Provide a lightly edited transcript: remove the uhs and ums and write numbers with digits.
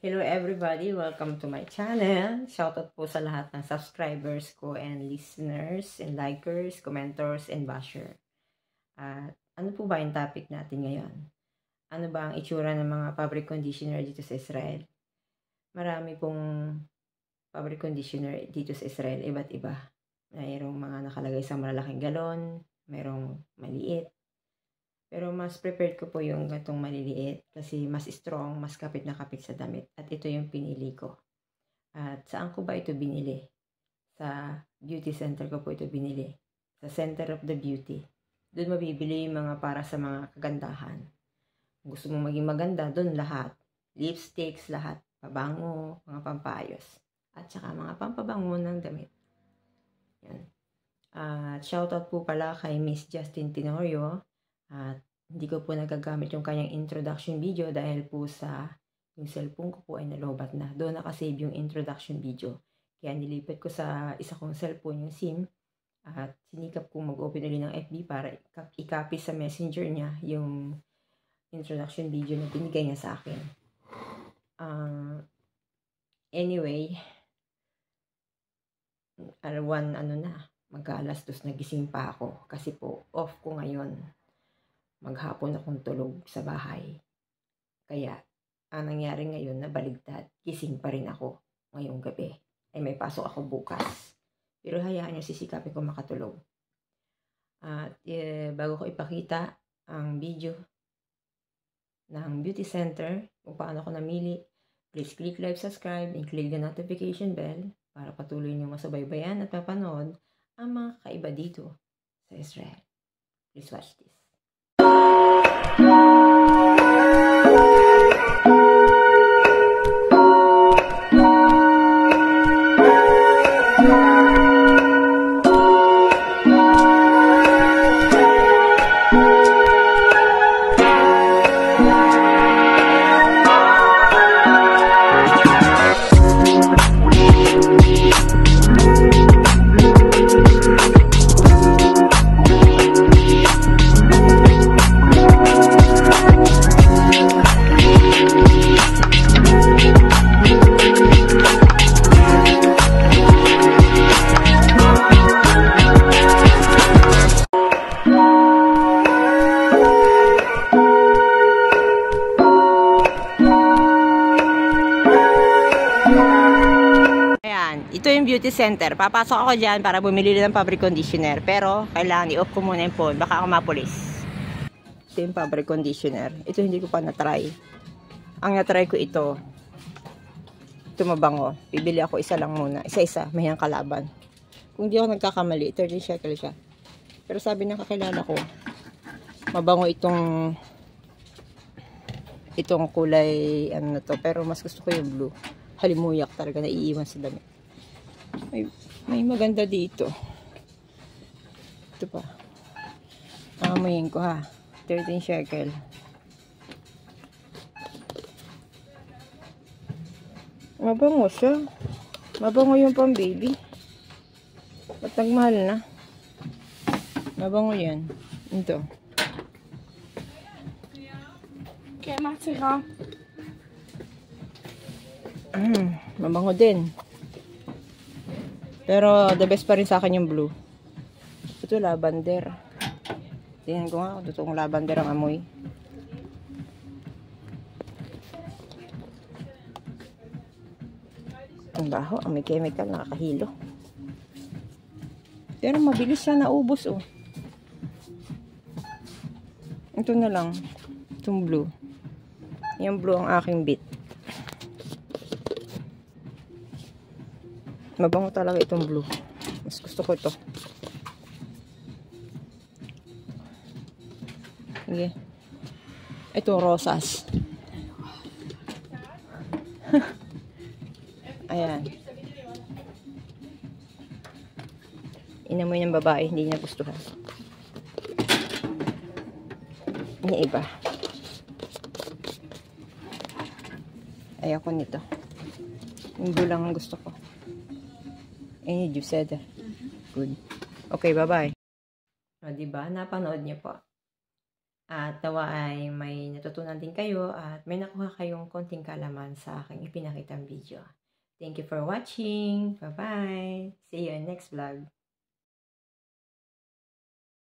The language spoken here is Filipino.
Hello everybody! Welcome to my channel. Shoutout po sa lahat ng subscribers ko and listeners and likers, commenters, and basher. At ano po ba yung topic natin ngayon? Ano ba ang itsura ng mga fabric conditioner dito sa Israel? Marami pong fabric conditioner dito sa Israel, iba't iba. Mayroong mga nakalagay sa malalaking galon, mayroong maliit. Pero mas prepared ko po yung gatong maliliit kasi mas strong, mas kapit na kapit sa damit. At ito yung pinili ko. At saan ko ba ito binili? Sa beauty center ko po ito binili. Sa Center of the Beauty. Doon mabibili yung mga para sa mga kagandahan. Kung gusto mong maging maganda, doon lahat. Lipsticks, lahat. Pabango, mga pampayos. At saka mga pampabango ng damit. Yan. At shoutout po pala kay Miss Justin Tenorio. At hindi ko po nagagamit yung kanyang introduction video dahil po sa yung cellphone ko po ay nalobat na. Doon nakasave yung introduction video. Kaya nilipat ko sa isa kong cellphone yung SIM at sinikap kong mag-open ulit ng FB para i-copy sa messenger niya yung introduction video na binigay niya sa akin. Anyway, mag-alas 2 nagising pa ako kasi po off ko ngayon. Maghapon akong tulog sa bahay. Kaya, ang nangyari ngayon na baligtad, gising pa rin ako ngayong gabi. Ay may pasok ako bukas. Pero hayaan nyo, sisikapin ko makatulog. At bago ko ipakita ang video ng beauty center, kung paano ako namili, please click like, subscribe, and click the notification bell para patuloy nyo masubaybayan at mapanood ang mga kaiba dito sa Israel. Please watch this. Ito yung beauty center. Papasok ako dyan para bumili ng fabric conditioner. Pero, kailangan i-off ko muna yung phone. Baka ako mapulis. Ito yung fabric conditioner. Ito hindi ko pa na-try. Ang na-try ko ito. Ito mabango. Bibili ako isa lang muna. Isa-isa. May ang kalaban. Kung di ako nagkakamali, 30 shekel siya. Pero sabi ng kakilala ko, mabango itong kulay, ano na to. Pero mas gusto ko yung blue. Halimuyak talaga. Naiiwan sa damit. May maganda dito. Ito pa. Amayin ko ha. 13 shekel. Mabango siya. Mabango yung pang baby. Ba't nagmahal na? Mabango yan. Ito. Kaya matira. Mabango din. Pero the best pa rin sa akin yung blue. Ito lavender. Tingnan ko nga kung totoong lavender ang amoy. Ang baho, ang may chemical, nakakahilo. Pero mabilis siya naubos oh. Ito na lang. Itong blue. Yung blue ang aking bit. Mabango talaga itong blue. Mas gusto ko ito. Sige. Ito rosas. Ayan. Inamoy ng babae, hindi niya gustuhan. Yung iba. Ayoko nito. Yung blue lang ang gusto ko. You said that. Good. Okay, bye-bye. O, diba? Napanood niyo po. At nawa ay may natutunan din kayo at may nakuha kayong konting kalaman sa aking ipinakitang video. Thank you for watching. Bye-bye. See you in next vlog.